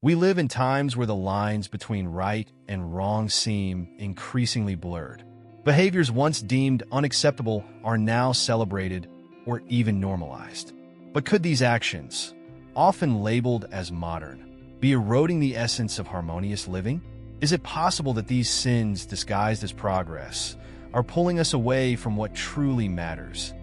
We live in times where the lines between right and wrong seem increasingly blurred. Behaviors once deemed unacceptable are now celebrated or even normalized. But could these actions, often labeled as modern, be eroding the essence of harmonious living? Is it possible that these sins, disguised as progress, are pulling us away from what truly matters?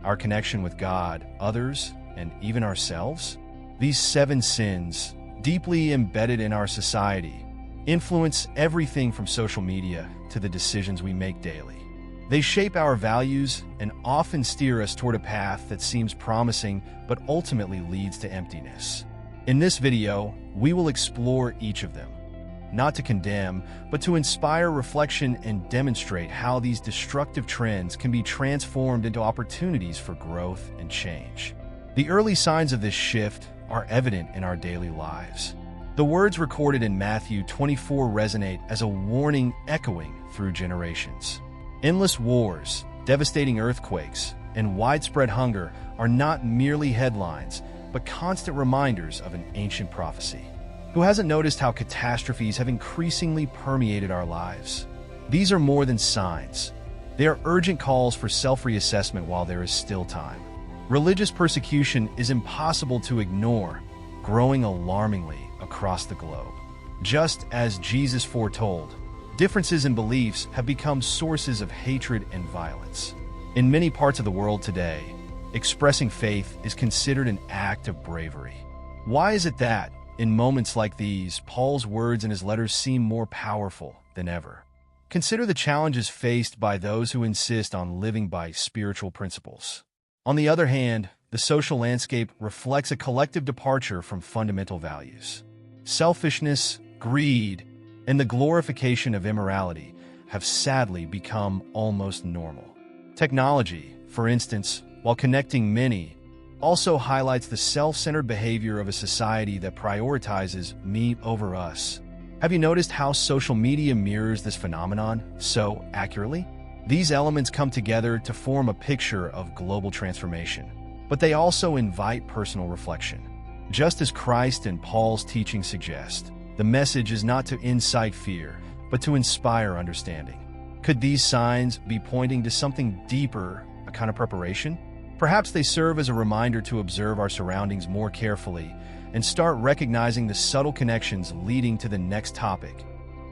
Our connection with God, others, and even ourselves? These 7 sins, deeply embedded in our society, influence everything from social media to the decisions we make daily. They shape our values and often steer us toward a path that seems promising but ultimately leads to emptiness. In this video, we will explore each of them, not to condemn, but to inspire reflection and demonstrate how these destructive trends can be transformed into opportunities for growth and change. The early signs of this shift are evident in our daily lives. The words recorded in Matthew 24 resonate as a warning echoing through generations. Endless wars, devastating earthquakes, and widespread hunger are not merely headlines, but constant reminders of an ancient prophecy. Who hasn't noticed how catastrophes have increasingly permeated our lives? These are more than signs. They are urgent calls for self-reassessment while there is still time. Religious persecution is impossible to ignore, growing alarmingly across the globe. Just as Jesus foretold, differences in beliefs have become sources of hatred and violence. In many parts of the world today, expressing faith is considered an act of bravery. Why is it that, in moments like these, Paul's words in his letters seem more powerful than ever? Consider the challenges faced by those who insist on living by spiritual principles. On the other hand, the social landscape reflects a collective departure from fundamental values. Selfishness, greed, and the glorification of immorality have sadly become almost normal. Technology, for instance, while connecting many, also highlights the self-centered behavior of a society that prioritizes me over us. Have you noticed how social media mirrors this phenomenon so accurately? These elements come together to form a picture of global transformation, but they also invite personal reflection. Just as Christ and Paul's teaching suggest, the message is not to incite fear, but to inspire understanding. Could these signs be pointing to something deeper, a kind of preparation? Perhaps they serve as a reminder to observe our surroundings more carefully and start recognizing the subtle connections leading to the next topic,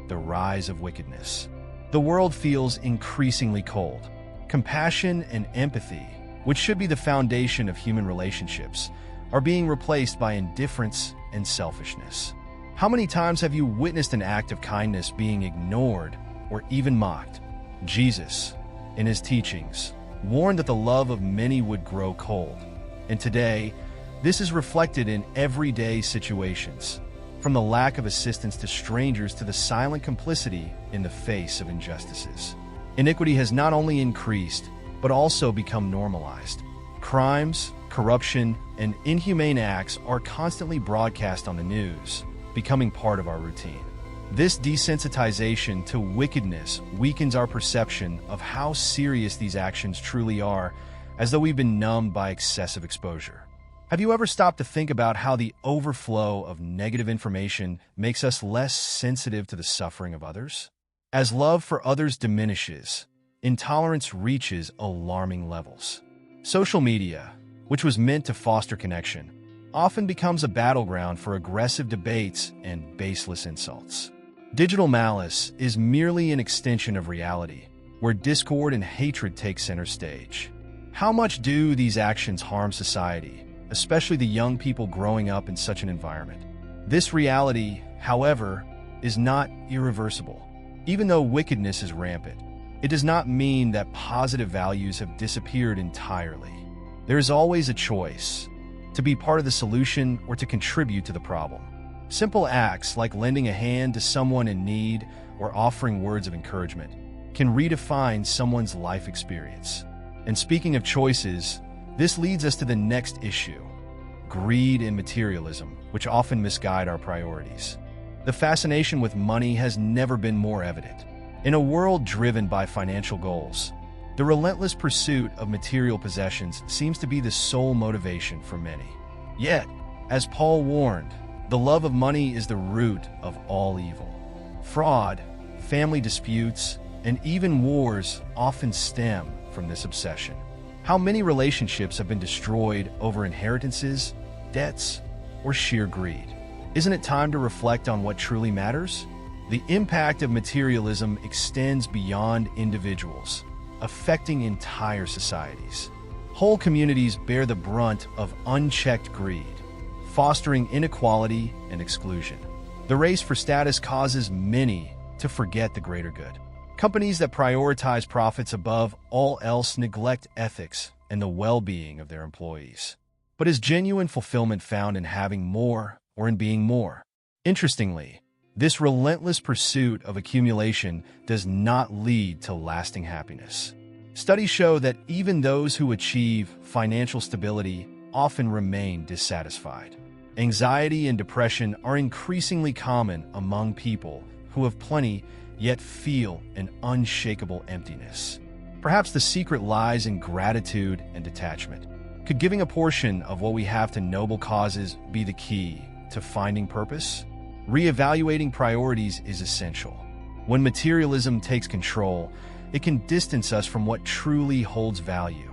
the rise of wickedness. The world feels increasingly cold. Compassion and empathy, which should be the foundation of human relationships, are being replaced by indifference and selfishness. How many times have you witnessed an act of kindness being ignored or even mocked? Jesus, in his teachings, warned that the love of many would grow cold. And today, this is reflected in everyday situations, from the lack of assistance to strangers to the silent complicity in the face of injustices. Iniquity has not only increased, but also become normalized. Crimes, corruption, and inhumane acts are constantly broadcast on the news, becoming part of our routine. This desensitization to wickedness weakens our perception of how serious these actions truly are, as though we've been numbed by excessive exposure. Have you ever stopped to think about how the overflow of negative information makes us less sensitive to the suffering of others? As love for others diminishes, intolerance reaches alarming levels. Social media, which was meant to foster connection, often becomes a battleground for aggressive debates and baseless insults. Digital malice is merely an extension of reality, where discord and hatred take center stage. How much do these actions harm society, especially the young people growing up in such an environment? This reality, however, is not irreversible. Even though wickedness is rampant, it does not mean that positive values have disappeared entirely. There is always a choice, to be part of the solution or to contribute to the problem. Simple acts like lending a hand to someone in need or offering words of encouragement can redefine someone's life experience. And speaking of choices, this leads us to the next issue: greed and materialism, which often misguide our priorities. The fascination with money has never been more evident. In a world driven by financial goals, the relentless pursuit of material possessions seems to be the sole motivation for many. Yet, as Paul warned, The love of money is the root of all evil. Fraud, family disputes, and even wars often stem from this obsession. How many relationships have been destroyed over inheritances, debts, or sheer greed? Isn't it time to reflect on what truly matters? The impact of materialism extends beyond individuals, affecting entire societies. Whole communities bear the brunt of unchecked greed, fostering inequality and exclusion. The race for status causes many to forget the greater good. Companies that prioritize profits above all else neglect ethics and the well-being of their employees. But is genuine fulfillment found in having more or in being more? Interestingly, this relentless pursuit of accumulation does not lead to lasting happiness. Studies show that even those who achieve financial stability often remain dissatisfied. Anxiety and depression are increasingly common among people who have plenty yet feel an unshakable emptiness. Perhaps the secret lies in gratitude and detachment. Could giving a portion of what we have to noble causes be the key to finding purpose? Reevaluating priorities is essential. When materialism takes control, it can distance us from what truly holds value: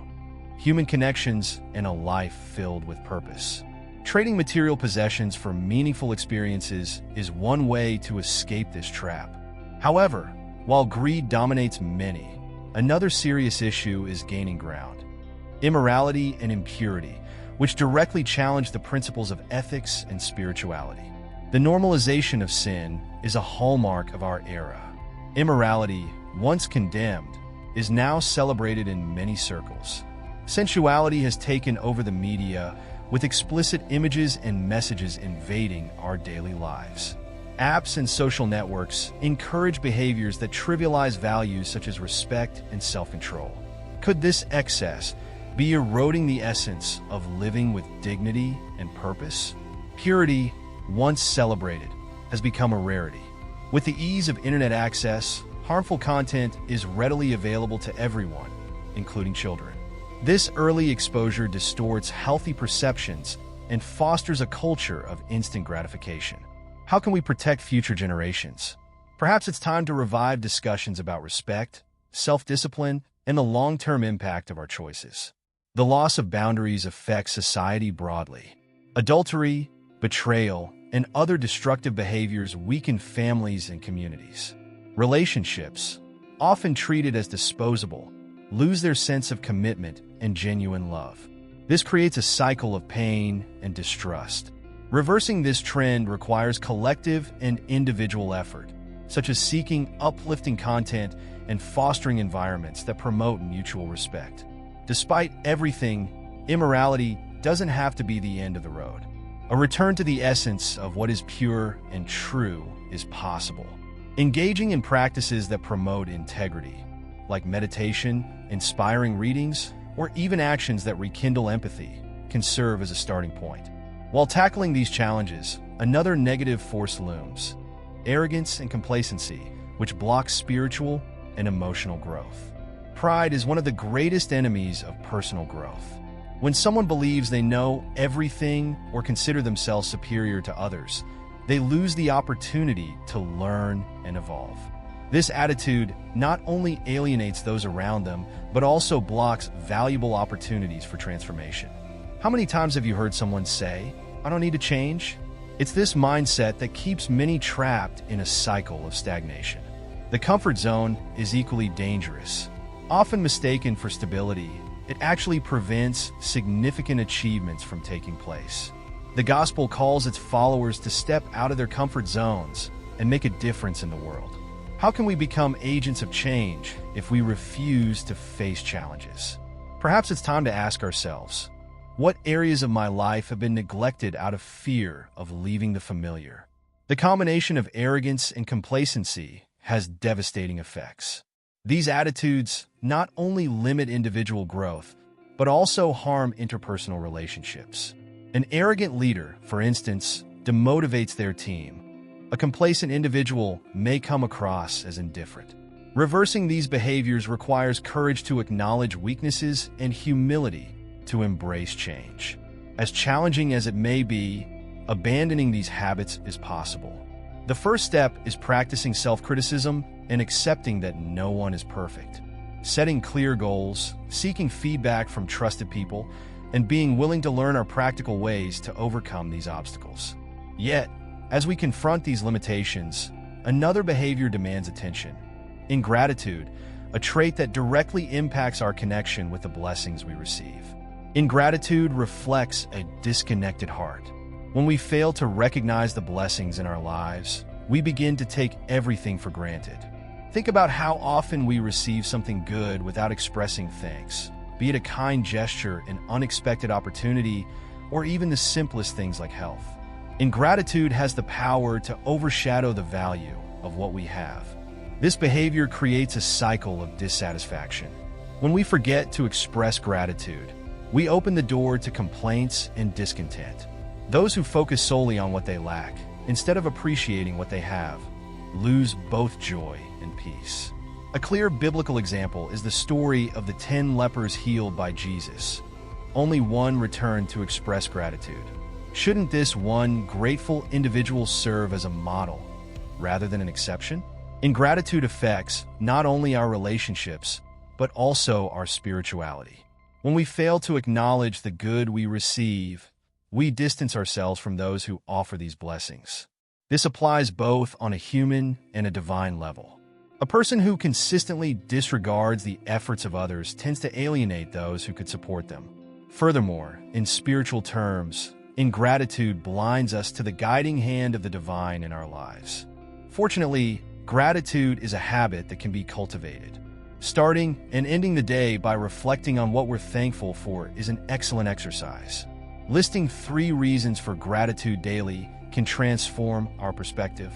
human connections and a life filled with purpose. Trading material possessions for meaningful experiences is one way to escape this trap. However, while greed dominates many, another serious issue is gaining ground: immorality and impurity, which directly challenge the principles of ethics and spirituality. The normalization of sin is a hallmark of our era. Immorality, once condemned, is now celebrated in many circles. Sensuality has taken over the media, with explicit images and messages invading our daily lives. Apps and social networks encourage behaviors that trivialize values such as respect and self-control. Could this excess be eroding the essence of living with dignity and purpose? Purity, once celebrated, has become a rarity. With the ease of internet access, harmful content is readily available to everyone, including children. This early exposure distorts healthy perceptions and fosters a culture of instant gratification. How can we protect future generations? Perhaps it's time to revive discussions about respect, self-discipline, and the long-term impact of our choices. The loss of boundaries affects society broadly. Adultery, betrayal, and other destructive behaviors weaken families and communities. Relationships, often treated as disposable, lose their sense of commitment and genuine love. This creates a cycle of pain and distrust. Reversing this trend requires collective and individual effort, such as seeking uplifting content and fostering environments that promote mutual respect. Despite everything, immorality doesn't have to be the end of the road. A return to the essence of what is pure and true is possible. Engaging in practices that promote integrity, like meditation, inspiring readings, or even actions that rekindle empathy, can serve as a starting point. While tackling these challenges, another negative force looms: arrogance and complacency, which blocks spiritual and emotional growth. Pride is one of the greatest enemies of personal growth. When someone believes they know everything or consider themselves superior to others, they lose the opportunity to learn and evolve. This attitude not only alienates those around them, but also blocks valuable opportunities for transformation. How many times have you heard someone say, "I don't need to change"? It's this mindset that keeps many trapped in a cycle of stagnation. The comfort zone is equally dangerous. Often mistaken for stability, it actually prevents significant achievements from taking place. The gospel calls its followers to step out of their comfort zones and make a difference in the world. How can we become agents of change if we refuse to face challenges? Perhaps it's time to ask ourselves, what areas of my life have been neglected out of fear of leaving the familiar? The combination of arrogance and complacency has devastating effects. These attitudes not only limit individual growth, but also harm interpersonal relationships. An arrogant leader, for instance, demotivates their team. A complacent individual may come across as indifferent. Reversing these behaviors requires courage to acknowledge weaknesses and humility to embrace change. As challenging as it may be, abandoning these habits is possible. The first step is practicing self-criticism and accepting that no one is perfect. Setting clear goals, seeking feedback from trusted people, and being willing to learn are practical ways to overcome these obstacles. Yet, as we confront these limitations, another behavior demands attention. Ingratitude, a trait that directly impacts our connection with the blessings we receive. Ingratitude reflects a disconnected heart. When we fail to recognize the blessings in our lives, we begin to take everything for granted. Think about how often we receive something good without expressing thanks, be it a kind gesture, an unexpected opportunity, or even the simplest things like health. Ingratitude has the power to overshadow the value of what we have. This behavior creates a cycle of dissatisfaction. When we forget to express gratitude, we open the door to complaints and discontent. Those who focus solely on what they lack, instead of appreciating what they have, lose both joy and peace. A clear biblical example is the story of the 10 lepers healed by Jesus. Only one returned to express gratitude. Shouldn't this one grateful individual serve as a model rather than an exception? Ingratitude affects not only our relationships, but also our spirituality. When we fail to acknowledge the good we receive, we distance ourselves from those who offer these blessings. This applies both on a human and a divine level. A person who consistently disregards the efforts of others tends to alienate those who could support them. Furthermore, in spiritual terms, ingratitude blinds us to the guiding hand of the divine in our lives. Fortunately, gratitude is a habit that can be cultivated. Starting and ending the day by reflecting on what we're thankful for is an excellent exercise. Listing 3 reasons for gratitude daily can transform our perspective.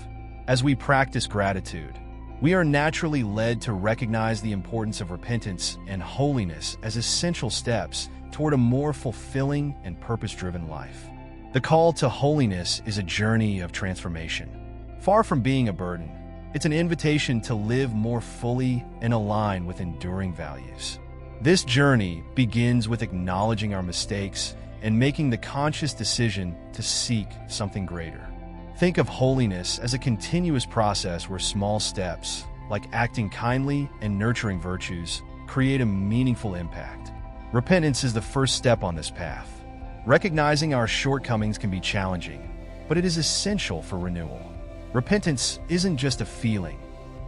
As we practice gratitude, we are naturally led to recognize the importance of repentance and holiness as essential steps toward a more fulfilling and purpose-driven life. The call to holiness is a journey of transformation. Far from being a burden, it's an invitation to live more fully and align with enduring values. This journey begins with acknowledging our mistakes and making the conscious decision to seek something greater. Think of holiness as a continuous process where small steps, like acting kindly and nurturing virtues, create a meaningful impact. Repentance is the first step on this path. Recognizing our shortcomings can be challenging, but it is essential for renewal. Repentance isn't just a feeling,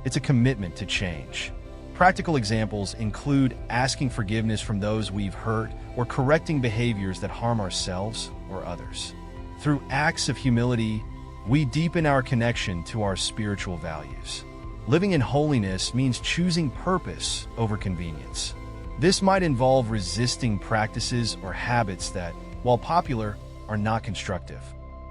it's a commitment to change. Practical examples include asking forgiveness from those we've hurt or correcting behaviors that harm ourselves or others. Through acts of humility, we deepen our connection to our spiritual values. Living in holiness means choosing purpose over convenience. This might involve resisting practices or habits that, while popular, are not constructive.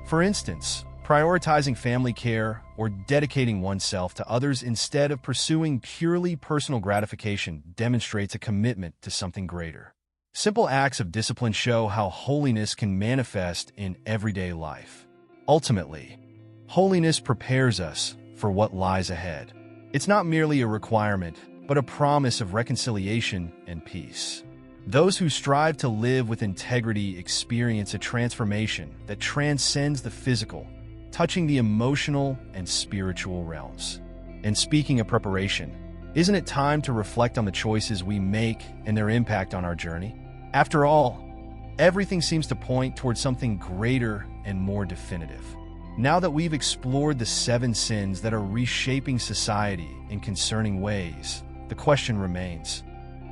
For instance, prioritizing family care or dedicating oneself to others instead of pursuing purely personal gratification demonstrates a commitment to something greater. Simple acts of discipline show how holiness can manifest in everyday life. Ultimately, holiness prepares us for what lies ahead. It's not merely a requirement, but a promise of reconciliation and peace. Those who strive to live with integrity experience a transformation that transcends the physical, touching the emotional and spiritual realms. And speaking of preparation, isn't it time to reflect on the choices we make and their impact on our journey? After all, everything seems to point towards something greater and more definitive. Now that we've explored the 7 sins that are reshaping society in concerning ways, the question remains,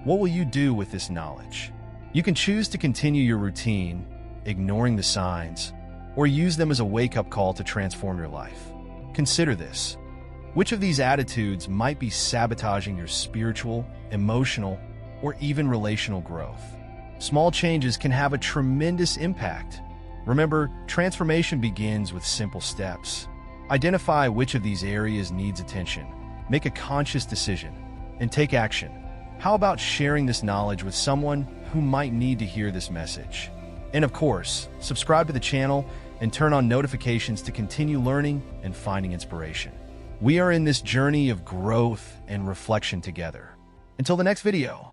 what will you do with this knowledge? You can choose to continue your routine, ignoring the signs, or use them as a wake-up call to transform your life. Consider this. Which of these attitudes might be sabotaging your spiritual, emotional, or even relational growth? Small changes can have a tremendous impact. Remember, transformation begins with simple steps. Identify which of these areas needs attention, make a conscious decision, and take action. How about sharing this knowledge with someone who might need to hear this message? And of course, subscribe to the channel and turn on notifications to continue learning and finding inspiration. We are in this journey of growth and reflection together. Until the next video.